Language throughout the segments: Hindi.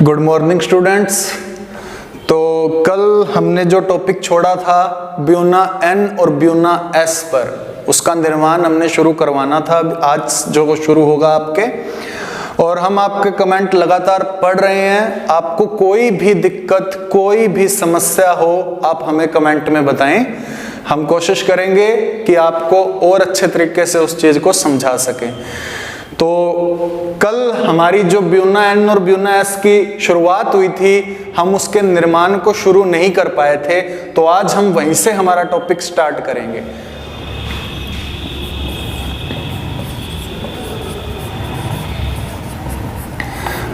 Good morning students. तो कल हमने जो टॉपिक छोड़ा था ब्यूना एन और ब्यूना एस पर, उसका निर्माण हमने शुरू करवाना था। आज जो शुरू होगा आपके, और हम आपके कमेंट लगातार पढ़ रहे हैं। आपको कोई भी दिक्कत, कोई भी समस्या हो, आप हमें कमेंट में बताएं। हम कोशिश करेंगे कि आपको और अच्छे तरीके से उस चीज़ को समझा सकें। तो कल हमारी जो ब्यूना एन और ब्यूना एस की शुरुआत हुई थी, हम उसके निर्माण को शुरू नहीं कर पाए थे, तो आज हम वहीं से हमारा टॉपिक स्टार्ट करेंगे।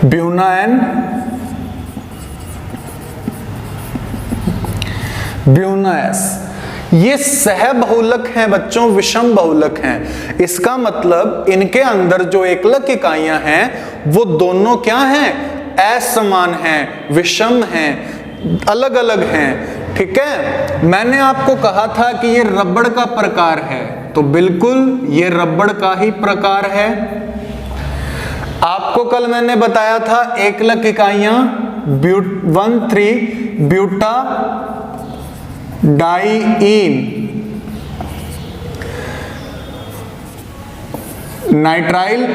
ब्यूना एन, ब्यूना एस, ये सहबहुलक हैं बच्चों, विषम बहुलक हैं। इसका मतलब इनके अंदर जो एकलक इकाइयां हैं वो दोनों क्या हैं? असमान हैं, विषम हैं, अलग अलग हैं। ठीक है, मैंने आपको कहा था कि ये रबड़ का प्रकार है, तो बिल्कुल ये रबड़ का ही प्रकार है। आपको कल मैंने बताया था एकलक इकाइयां 1,3 ब्यूटा डाइईन नाइट्राइल,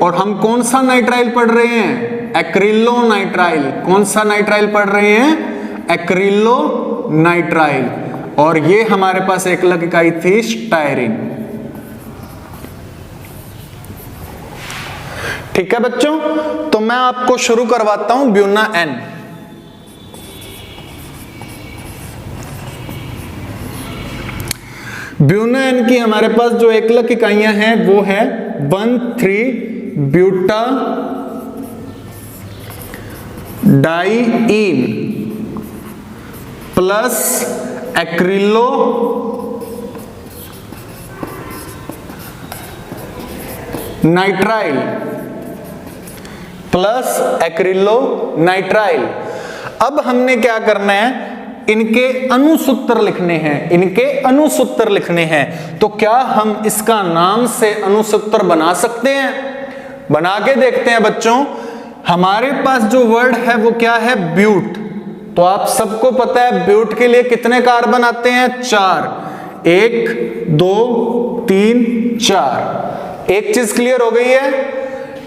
और हम कौन सा नाइट्राइल पढ़ रहे हैं? Acrylo nitrile. कौन सा नाइट्राइल पढ़ रहे हैं? Acrylo nitrile. और ये हमारे पास एकलक इकाई थी स्टायरीन। ठीक है बच्चों, तो मैं आपको शुरू करवाता हूं ब्यूना एन। ब्यूना एन की हमारे पास जो एकलक इकाइयां हैं वो है 1,3 buta diene plus acrylo nitrile plus acrylo nitrile. अब हमने क्या करना है? इनके अनुसूत्र लिखने हैं, इनके अनुसूत्र लिखने हैं। तो क्या हम इसका नाम से अनुसूत्र बना सकते हैं? बना के देखते हैं बच्चों। हमारे पास जो वर्ड है वो क्या है? ब्यूट। तो आप सबको पता है ब्यूट के लिए कितने कार्बन आते हैं? 4। 1 2 3 4। एक चीज क्लियर हो गई है।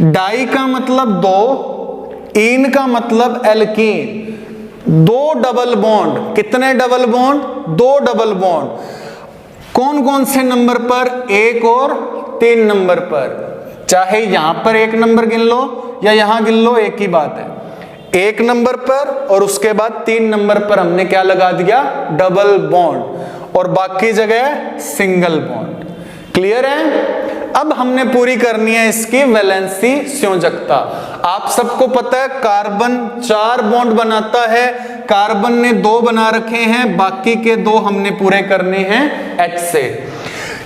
डाई का मतलब 2, इन का मतलब एल्कीन। 2 double bond. कितने डबल बॉन्ड? 2 double bond. कौन कौन से नंबर पर? 1 और 3 नंबर पर। चाहे यहां पर 1 नंबर गिन लो या यहां गिन लो, एक ही बात है। 1 नंबर पर और उसके बाद 3 नंबर पर हमने क्या लगा दिया? डबल बॉन्ड, और बाकी जगह सिंगल बॉन्ड। क्लियर है? अब हमने पूरी करनी है इसकी वैलेंसी संयोजकता। आप सबको पता है कार्बन 4 बॉन्ड बनाता है, कार्बन ने 2 बना रखे हैं, बाकी के 2 हमने पूरे करने हैं H से।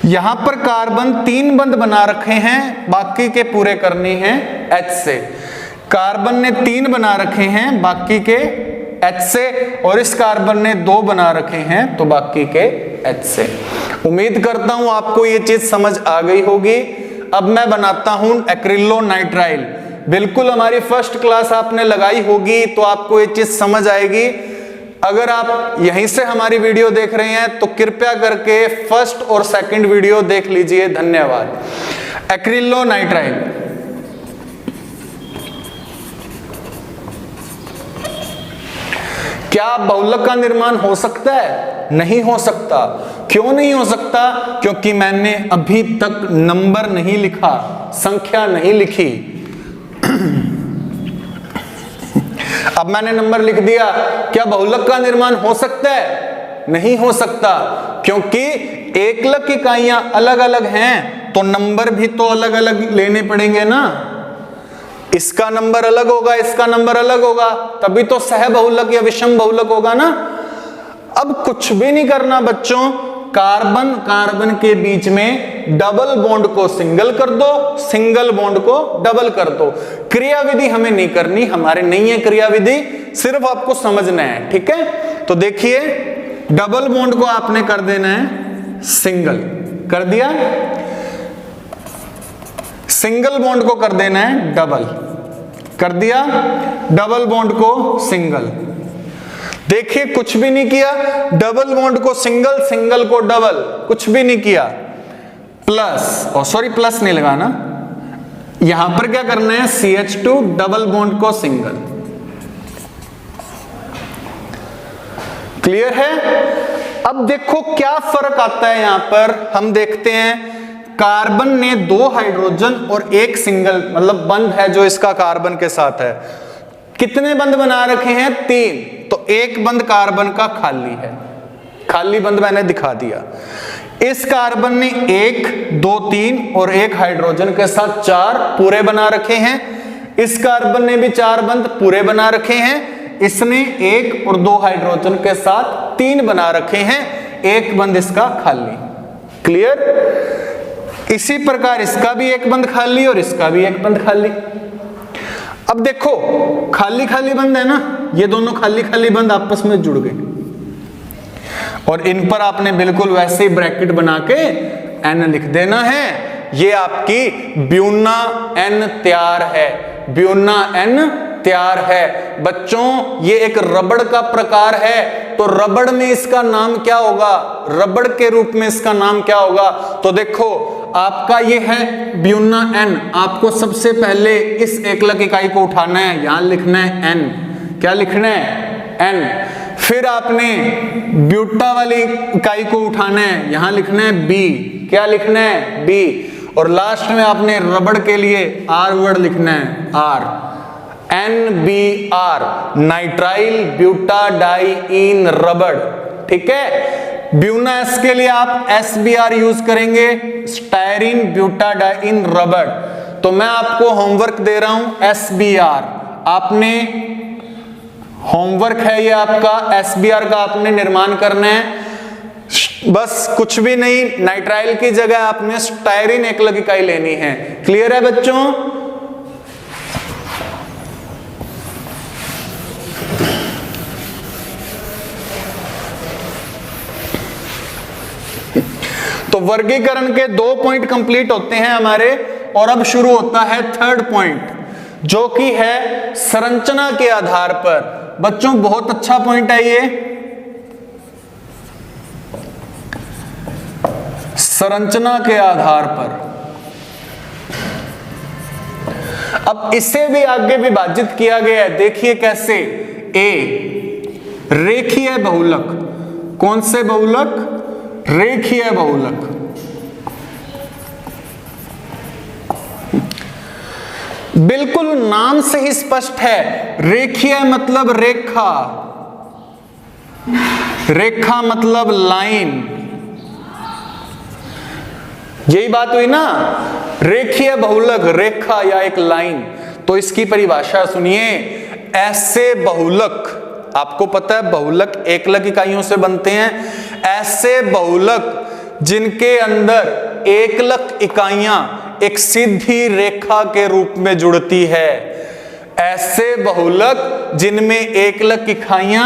यहां पर कार्बन 3 बंध बना रखे हैं, बाकी के पूरे करने हैं H से। कार्बन ने 3 बना रखे हैं, बाकी के H से, और इस कार्बन ने 2 बना रखे हैं, तो बाकी के H से। उम्मीद करता हूं आपको ये चीज समझ आ गई होगी। अब मैं बनाता हूं एक्रिलो नाइट्राइल। बिल्कुल हमारी फर्स्ट क्लास आपने लगाई होगी, तो आपको ये चीज समझ आएगी। अगर आप यहीं से हमारी वीडियो देख रहे हैं तो कृपया करके फर्स्ट और सेकंड वीडियो देख लीजिए। धन्यवाद। एक्रिलो नाइट्राइल, क्या बहुलक का निर्माण हो सकता है? नहीं हो सकता। क्यों नहीं हो सकता? क्योंकि मैंने अभी तक नंबर नहीं लिखा, संख्या नहीं लिखी। अब मैंने नंबर लिख दिया, क्या बहुलक का निर्माण हो सकता है? नहीं हो सकता, क्योंकि एकलक इकाइयां अलग अलग हैं, तो नंबर भी तो अलग अलग लेने पड़ेंगे ना। इसका नंबर अलग होगा, इसका नंबर अलग होगा, तभी तो सहबहुलक या विषम बहुलक होगा ना। अब कुछ भी नहीं करना बच्चों, कार्बन कार्बन के बीच में डबल बॉन्ड को सिंगल कर दो, सिंगल बॉन्ड को डबल कर दो। क्रिया विधि हमें नहीं करनी, हमारे नहीं है क्रिया विधि, सिर्फ आपको समझना है। ठीक है, तो देखिए डबल बॉन्ड को आपने कर देना है सिंगल, कर दिया। सिंगल बॉन्ड को कर देना है डबल, कर दिया, डबल बॉन्ड को सिंगल। देखिए कुछ भी नहीं किया, डबल बॉन्ड को सिंगल, सिंगल को डबल, कुछ भी नहीं किया। प्लस, और सॉरी प्लस नहीं लगाना, यहां पर क्या करना है, CH2 डबल बॉन्ड को सिंगल। क्लियर है? अब देखो क्या फर्क आता है यहां पर, हम देखते हैं कार्बन ने 2 हाइड्रोजन और 1 सिंगल, मतलब बंध है जो इसका कार्बन के साथ है। कितने बंध बना रखे हैं, 3, तो एक बंध कार्बन का खाली है, खाली बंध मैंने दिखा दिया। इस कार्बन ने 1, 2, 3 और 1 हाइड्रोजन के साथ 4 पूरे बना रखे हैं। इस कार्बन ने भी 4 बंध पूरे बना रखे हैं। इसने 1 और 2 हाइड्रोजन के साथ 3 बना रखे हैं, एक बंध इसका खाली। क्लियर? इसी प्रकार इसका भी एक बंध खाली और इसका भी एक बंध खाली। अब देखो खाली खाली बंध है ना, ये दोनों खाली खाली बंध आपस में जुड़ गए और इन पर आपने बिल्कुल वैसे ही ब्रैकेट बना के N लिख देना है। ये आपकी ब्यूना N तैयार है, ब्यूना N तैयार है। बच्चों ये एक रबड़ का प्रकार है, तो रबड़ में इसका नाम क्या होगा, रबड़ के रूप में इसका नाम क्या होगा? तो देखो आपका ये है ब्यूना N, आपको सबसे पहले इस एकलक इकाई को उठाना है, यहां लिखना है N। क्या लिखना है, N। फिर आपने ब्यूटा वाली इकाई को उठाना है, यहां लिखना है B। क्या लिखना है, B। और लास्ट में आपने रबड़ के लिए R वर्ड लिखना है, R, NBR, nitrile buta diene रबड़। ठीक है? ब्यूना S के लिए आप SBR यूज करेंगे, स्टायरीन ब्यूटाडाइन रबड़। तो मैं आपको होमवर्क दे रहा हूं SBR, आपने होमवर्क है ये आपका, SBR का आपने निर्माण करना है। बस कुछ भी नहीं, नाइट्राइल की जगह आपने स्टायरीन एकलक इकाई लेनी है। क्लियर है बच्चों? तो वर्गीकरण के 2 पॉइंट कंप्लीट होते हैं हमारे, और अब शुरू होता है 3rd पॉइंट, जो कि है संरचना के आधार पर। बच्चों बहुत अच्छा पॉइंट है ये, संरचना के आधार पर। अब इसे भी आगे विभाजित किया गया है, देखिए कैसे। A रेखीय बहुलक, कौन से बहुलक, रेखीय बहुलक। बिल्कुल नाम से ही स्पष्ट है, रेखीय मतलब रेखा, रेखा मतलब लाइन, यही बात हुई ना। रेखीय बहुलक रेखा या एक लाइन। तो इसकी परिभाषा सुनिए, ऐसे बहुलक, आपको पता है बहुलक एकलक इकाइयों से बनते हैं, ऐसे बहुलक जिनके अंदर एकलक इकाइयां एक सीधी रेखा के रूप में जुड़ती है, ऐसे बहुलक जिनमें एकलक इकाइयां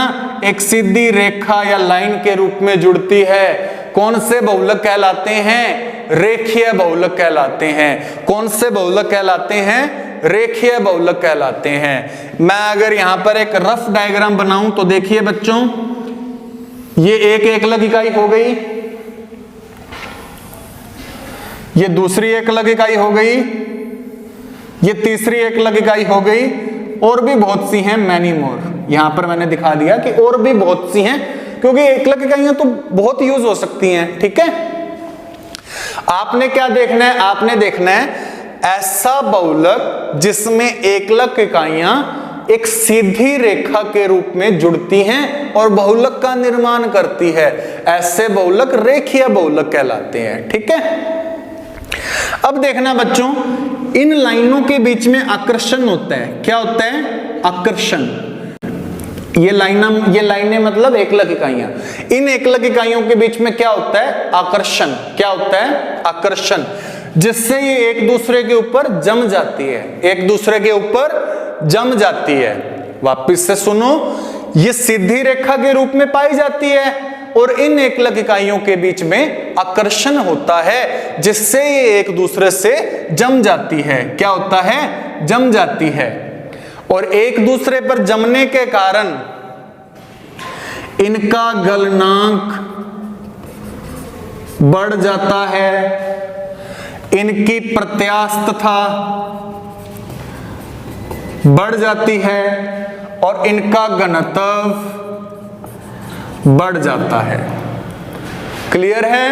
एक सीधी रेखा या लाइन के रूप में जुड़ती है, कौन से बहुलक कहलाते हैं, रेखीय बहुलक कहलाते हैं। कौन से बहुलक कहलाते हैं, रेखीय बहुलक कहलाते हैं। मैं अगर यहां पर एक रफ डायग्राम बनाऊं तो देखिए बच्चों, ये एक एकलक इकाई हो गई, ये दूसरी एकलक इकाई हो गई, ये तीसरी एकलक इकाई हो गई, और भी बहुत सी हैं, मैनी मोर। यहां पर मैंने दिखा दिया कि और भी बहुत सी हैं, क्योंकि एकलक इकाइयां तो बहुत यूज हो सकती हैं। ठीक है? आपने क्या देखना है, आपने देखना है ऐसा बहुलक जिसमें एकलक इकाइयां एक सीधी रेखा के रूप में जुड़ती हैं और बहुलक का निर्माण करती है, ऐसे बहुलक रेखीय बहुलक कहलाते हैं। ठीक है? अब देखना बच्चों, इन लाइनों के बीच में आकर्षण होता है। क्या होता है, आकर्षण। ये लाइनें मतलब एकलक इकाइयां, इन एकलक इकाइयों के बीच में क्या होता है, आकर्षण। क्या होता है, आकर्षण, जिससे ये एक दूसरे के ऊपर जम जाती है, एक दूसरे के ऊपर जम जाती है। वापिस से सुनो, ये सीधी रेखा के रूप में पाई जाती है और इन एकलक इकाइयों के बीच में आकर्षण होता है, जिससे ये एक दूसरे से जम जाती है। क्या होता है, जम जाती है। और एक दूसरे पर जमने के कारण इनका गलनांक बढ़ जाता है, इनकी प्रत्यास्थता बढ़ जाती है और इनका घनत्व बढ़ जाता है। क्लियर है?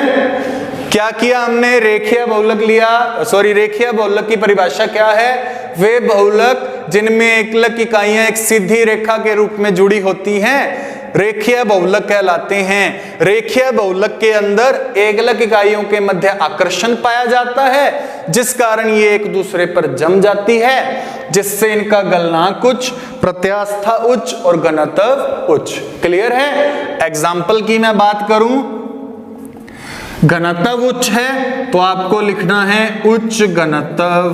क्या किया हमने? रेखीय बहुलक लिया, रेखीय बहुलक की परिभाषा क्या है? वे बहुलक जिनमें एकलक इकाइयां एक सीधी रेखा के रूप में जुड़ी होती हैं रेखीय बहुलक कहलाते हैं। रेखीय बहुलक के अंदर एकलक इकाइयों के मध्य आकर्षण पाया जाता है, जिस कारण ये एक दूसरे पर जम जाती है, जिससे इनका गलनांक उच्च, प्रत्यास्था उच्च और घनत्व उच्च। क्लियर है? एग्जाम्पल की मैं बात करूं, घनत्व उच्च है तो आपको लिखना है उच्च घनत्व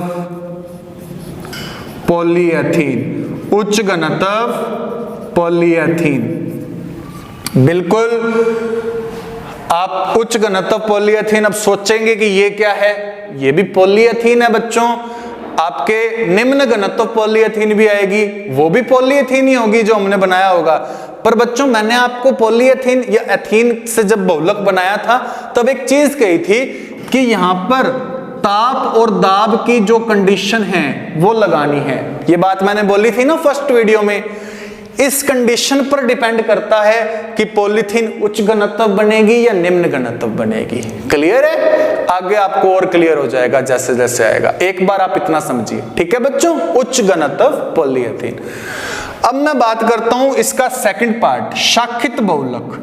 पॉलीएथीन, उच्च घनत्व पॉलीएथीन। बिल्कुल, आप उच्च घनत्व पॉलीएथीन अब सोचेंगे कि ये क्या है, ये भी पॉलीएथीन है बच्चों। आपके निम्न घनत्व पॉलीएथीन भी आएगी, वो भी पॉलीएथीन ही होगी जो हमने बनाया होगा। पर बच्चों मैंने आपको पॉलीएथीन या एथीन से जब बहुलक बनाया था तब एक चीज कही थी कि यहां पर ताप और दाब की जो कंडीशन है वो लगानी है। ये बात मैंने बोली थी ना फर्स्ट वीडियो में। इस कंडीशन पर डिपेंड करता है कि पॉलीथीन उच्च घनत्व बनेगी या निम्न घनत्व बनेगी। क्लियर है? आगे आपको और क्लियर हो जाएगा जैसे जैसे आएगा। एक बार आप इतना समझिए, ठीक है बच्चों? उच्च घनत्व पॉलीएथीन। अब मैं बात करता हूं इसका सेकंड पार्ट, शाखित बहुलक।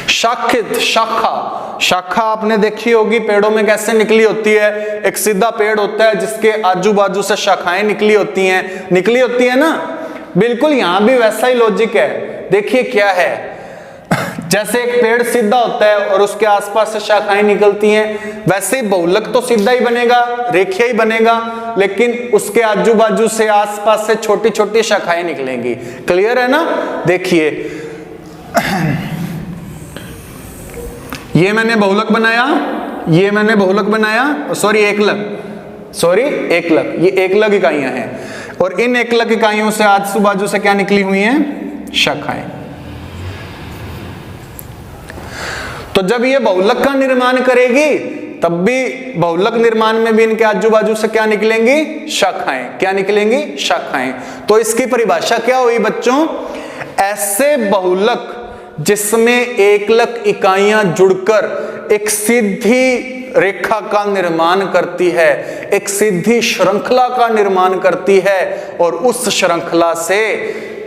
शाखित, शाखा आपने देखी होगी पेड़ों में कैसे निकली होती है। एक सीधा पेड़ होता है जिसके आजू बाजू से शाखाएं निकली होती है ना। बिल्कुल यहां भी वैसा ही लॉजिक है। देखिए क्या है, जैसे एक पेड़ सीधा होता है और उसके आसपास से शाखाएं निकलती हैं, वैसे ही बहुलक तो सीधा ही बनेगा, रेखीय ही बनेगा, लेकिन उसके आजू बाजू से आसपास से छोटी छोटी शाखाएं निकलेंगी। क्लियर है ना? देखिए ये मैंने बहुलक बनाया, ये मैंने बहुलक बनाया, एकलक, ये एकलक इकाइयां हैं और इन एकलक इकाइयों से आजू बाजू से क्या निकली हुई हैं? शाखाएं। तो जब ये बहुलक का निर्माण करेगी तब भी बहुलक निर्माण में भी इनके आजू बाजू से क्या निकलेंगी? शाखाएं। क्या निकलेंगी? शाखाएं। तो इसकी परिभाषा क्या हुई बच्चों? ऐसे बहुलक जिसमें एकलक इकाइयां जुड़कर एक सीधी रेखा का निर्माण करती है, एक सीधी श्रृंखला का निर्माण करती है और उस श्रृंखला से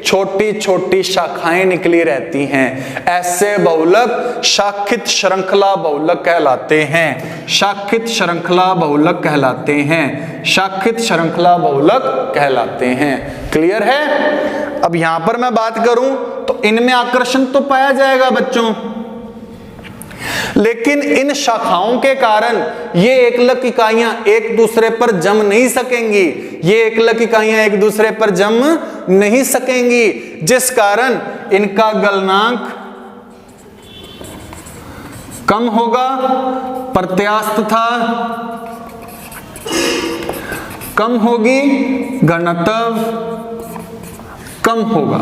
छोटी छोटी शाखाएं निकली रहती हैं, ऐसे बहुलक शाखित श्रृंखला बहुलक कहलाते हैं। शाखित श्रृंखला बहुलक कहलाते हैं। शाखित श्रृंखला बहुलक कहलाते हैं। क्लियर है? अब यहां पर मैं बात करूं तो इनमें आकर्षण तो पाया जाएगा बच्चों, लेकिन इन शाखाओं के कारण ये एकलक इकाइयां एक दूसरे पर जम नहीं सकेंगी। ये एकलक इकाइयां एक दूसरे पर जम नहीं सकेंगी, जिस कारण इनका गलनांक कम होगा, प्रत्यास्थता कम होगी, घनत्व कम होगा।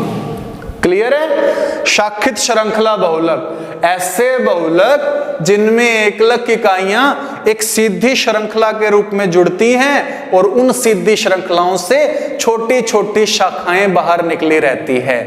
क्लियर है? शाखित श्रृंखला बहुलक, ऐसे बहुलक जिनमें एकलक इकाइयां एक सीधी श्रृंखला के रूप में जुड़ती हैं और उन सीधी श्रृंखलाओं से छोटी छोटी शाखाएं बाहर निकली रहती है,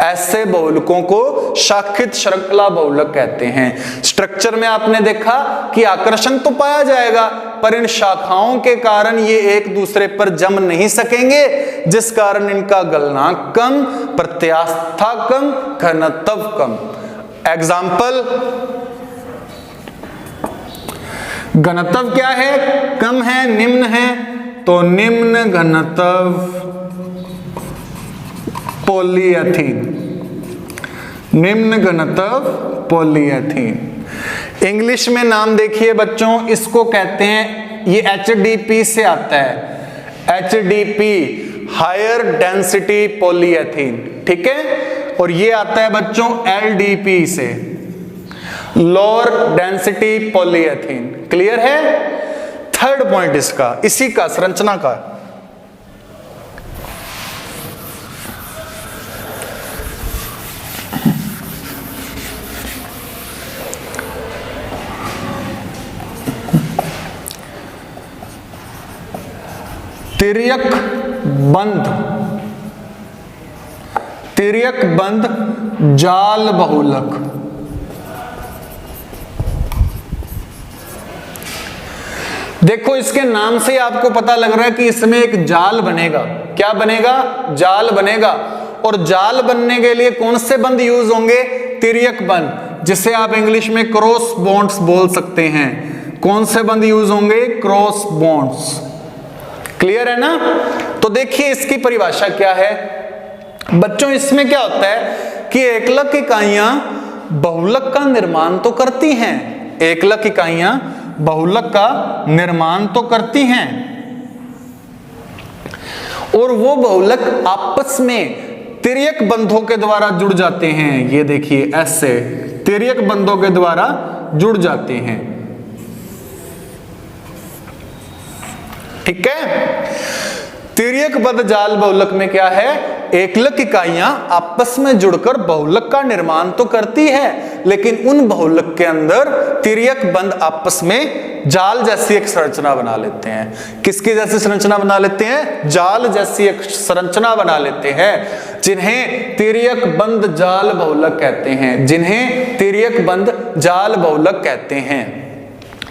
ऐसे बहुलकों को शाखित श्रृंखला बहुलक कहते हैं। स्ट्रक्चर में आपने देखा कि आकर्षण तो पाया जाएगा, पर इन शाखाओं के कारण ये एक दूसरे पर जम नहीं सकेंगे, जिस कारण इनका गलनांक कम, प्रत्यास्थता कम, घनत्व कम। एग्जाम्पल, घनत्व क्या है? कम है, निम्न है, तो निम्न घनत्व पॉलीएथीन, निम्न घनत्व पॉलीएथीन। इंग्लिश में नाम देखिए बच्चों, इसको कहते हैं, ये HDP से आता है, HDP हायर डेंसिटी पॉलीएथीन, ठीक है। और ये आता है बच्चों LDP से, लोअर डेंसिटी पॉलीएथीन। क्लियर है? थर्ड पॉइंट इसका, इसी का संरचना का। तिर्यक बंध जाल बहुलक। देखो इसके नाम से आपको पता लग रहा है कि इसमें एक जाल बनेगा। क्या बनेगा? जाल बनेगा। और जाल बनने के लिए कौन से बंध यूज होंगे? तिर्यक बंध, जिसे आप इंग्लिश में क्रॉस बॉन्ड्स बोल सकते हैं। कौन से बंध यूज होंगे? Cross bonds. क्लियर है ना? तो देखिए इसकी परिभाषा क्या है बच्चों। इसमें क्या होता है कि एकलक इकाइयां बहुलक का निर्माण तो करती हैं, एकलक इकाइयां बहुलक का निर्माण तो करती हैं, और वो बहुलक आपस में तिर्यक बंधों के द्वारा जुड़ जाते हैं। ये देखिए ऐसे तिर्यक बंधों के द्वारा जुड़ जाते हैं। ठीक है? तिर्यक बंध जाल बहुलक में क्या है? एकलक इकाइयां आपस में जुड़कर बहुलक का निर्माण तो करती है, लेकिन उन बहुलक के अंदर तिर्यक बंध आपस में जाल जैसी एक संरचना बना लेते हैं। किसकी जैसी संरचना बना लेते हैं? जाल जैसी एक संरचना बना लेते हैं, जिन्हें तिर्यक बंध जाल बहुलक कहते हैं, जिन्हें तिर्यक बंध जाल बहुलक कहते हैं।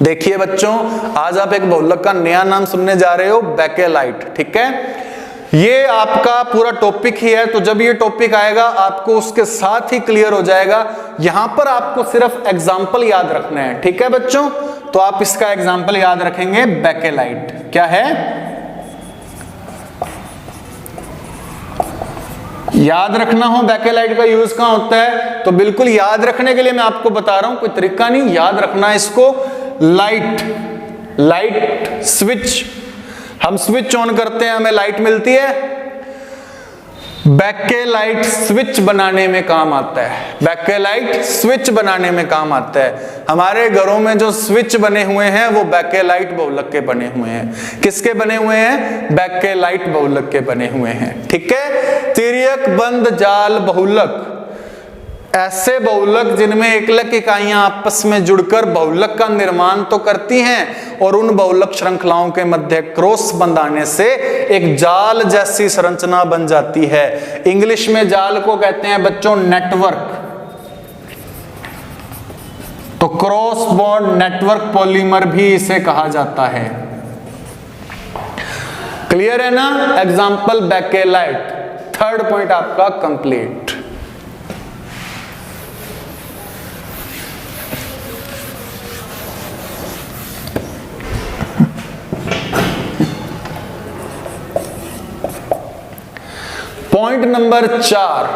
देखिए बच्चों, आज आप एक बहुलक का नया नाम सुनने जा रहे हो, बेकेलाइट। ठीक है? ये आपका पूरा टॉपिक ही है, तो जब ये टॉपिक आएगा आपको उसके साथ ही क्लियर हो जाएगा। यहां पर आपको सिर्फ एग्जाम्पल याद रखना है। ठीक है बच्चों? तो आप इसका एग्जाम्पल याद रखेंगे, बेकेलाइट। क्या है? याद रखना हो बेकेलाइट का यूज कहां होता है, तो बिल्कुल याद रखने के लिए मैं आपको बता रहा हूं, कोई तरीका नहीं, याद रखना है इसको। लाइट स्विच, हम स्विच ऑन करते हैं, हमें लाइट मिलती है। बेकेलाइट स्विच बनाने में काम आता है, बेकेलाइट स्विच बनाने में काम आता है। हमारे घरों में जो स्विच बने हुए हैं वो बेकेलाइट बहुलक के बने हुए हैं। किसके बने हुए हैं? बेकेलाइट बहुलक के बने हुए हैं। ठीक है? तिर्यक बंध जाल बहुलक ऐसे बहुलक जिनमें एकलक इकाइयां आपस में जुड़कर बहुलक का निर्माण तो करती हैं, और उन बहुलक श्रृंखलाओं के मध्य क्रॉस बंध आने से एक जाल जैसी संरचना बन जाती है। इंग्लिश में जाल को कहते हैं बच्चों नेटवर्क। तो क्रॉस बॉन्ड नेटवर्क पॉलीमर भी इसे कहा जाता है। क्लियर है ना? Example bakelite. थर्ड पॉइंट आपका कंप्लीट। पॉइंट नंबर 4,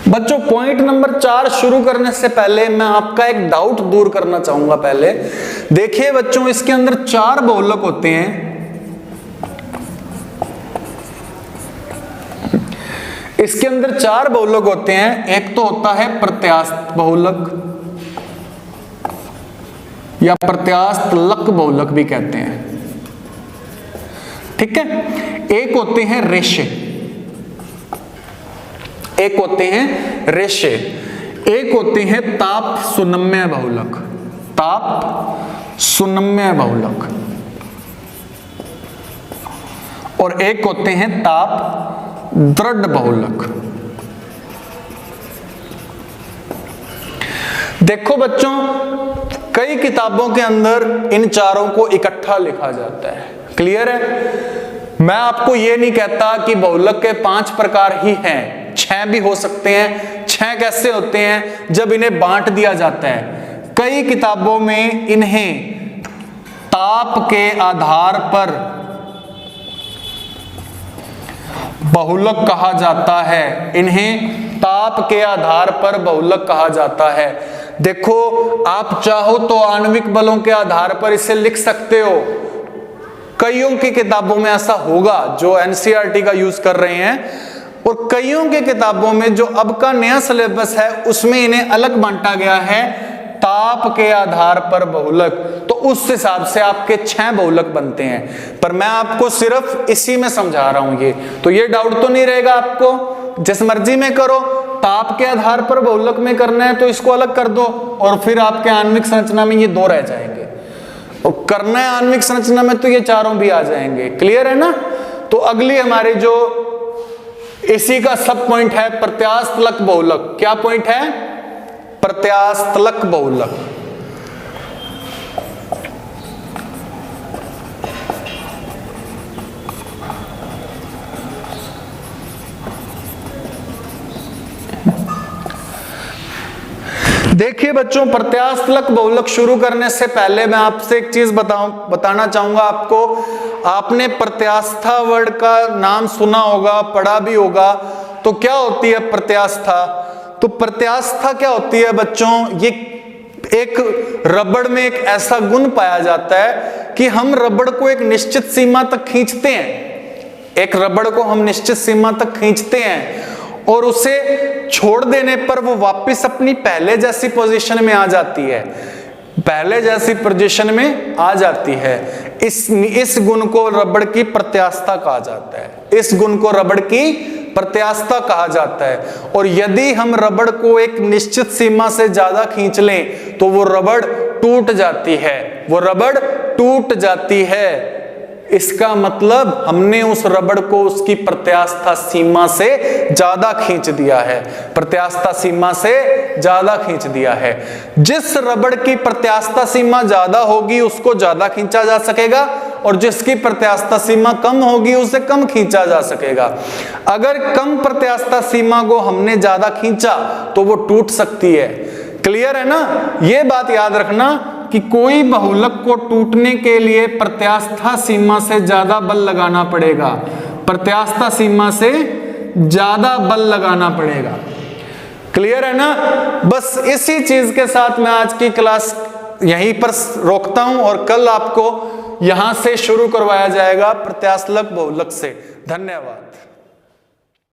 बच्चों पॉइंट नंबर 4 शुरू करने से पहले मैं आपका एक डाउट दूर करना चाहूंगा। पहले देखिए बच्चों, इसके अंदर 4 बहुलक होते हैं। इसके अंदर 4 बहुलक होते हैं। एक तो होता है प्रत्यास्थ बहुलक या प्रत्यास्थ लक बहुलक भी कहते हैं। ठीक है? एक होते हैं रेशे, एक होते हैं रेशे, एक होते हैं ताप सुनम्य बहुलक, ताप सुनम्य बहुलक, और एक होते हैं ताप दृढ़ बहुलक। देखो बच्चों, कई किताबों के अंदर इन चारों को इकट्ठा लिखा जाता है। क्लियर है? मैं आपको यह नहीं कहता कि बहुलक के 5 प्रकार ही हैं, 6 भी हो सकते हैं। 6 कैसे होते हैं? जब इन्हें बांट दिया जाता है। कई किताबों में इन्हें ताप के आधार पर बहुलक कहा जाता है, इन्हें ताप के आधार पर बहुलक कहा जाता है। देखो, आप चाहो तो आणविक बलों के आधार पर इसे लिख सकते हो, कईयों की किताबों में ऐसा होगा जो एनसीईआरटी का यूज कर रहे हैं, और कईयों की किताबों में जो अब का नया सिलेबस है उसमें इन्हें अलग बांटा गया है, ताप के आधार पर बहुलक। तो उस हिसाब से आपके 6 बहुलक बनते हैं, पर मैं आपको सिर्फ इसी में समझा रहा हूं। ये तो ये डाउट तो नहीं रहेगा आपको, जिस मर्जी में करो, ताप के आधार पर बहुलक में करना है तो इसको अलग कर दो, और फिर आपके आणविक संरचना में ये 2 रह जाएंगे, और करना है आणविक संरचना में तो ये 4 भी आ जाएंगे। क्लियर है ना? तो अगली हमारी जो इसी का सब पॉइंट है प्रत्यास्थलक बहुलक। क्या पॉइंट है? प्रत्यास्थलक बहुलक। देखिए बच्चों, प्रत्यास्थलक बहुलक शुरू करने से पहले मैं आपसे एक चीज बताना चाहूंगा आपको। आपने प्रत्यास्था वर्ड का नाम सुना होगा, पढ़ा भी होगा। तो क्या होती है प्रत्यास्था? तो प्रत्यास्था क्या होती है बच्चों? ये एक रबड़ में एक ऐसा गुण पाया जाता है कि हम रबड़ को एक निश्चित सीमा तक खींचते हैं, एक रबड़ को हम निश्चित सीमा तक खींचते हैं, और उसे छोड़ देने पर वो वापस अपनी पहले जैसी पोजीशन में आ जाती है, पहले जैसी पोजीशन में आ जाती है। इस गुण को रबड़ की प्रत्यास्था कहा जाता है, इस गुण को रबड़ की प्रत्यास्था कहा जाता है। और यदि हम रबड़ को एक निश्चित सीमा से ज्यादा खींच लें तो वो रबड़ टूट जाती है, वो रबड़ टूट जाती है। इसका मतलब हमने उस रबड़ को उसकी प्रत्यास्था सीमा से ज्यादा खींच दिया है, प्रत्यास्था सीमा से ज्यादा खींच दिया है। जिस रबड़ की प्रत्यास्था सीमा ज्यादा होगी उसको ज्यादा खींचा जा सकेगा, और जिसकी प्रत्यास्था सीमा कम होगी उसे कम खींचा जा सकेगा। अगर कम प्रत्यास्था सीमा को हमने ज्यादा खींचा तो वो टूट सकती है। क्लियर है ना? ये बात याद रखना कि कोई बहुलक को टूटने के लिए प्रत्यास्था सीमा से ज्यादा बल लगाना पड़ेगा, प्रत्यास्था सीमा से ज्यादा बल लगाना पड़ेगा। क्लियर है ना? बस इसी चीज के साथ मैं आज की क्लास यहीं पर रोकता हूं, और कल आपको यहां से शुरू करवाया जाएगा प्रत्यास्थलक बहुलक से। धन्यवाद।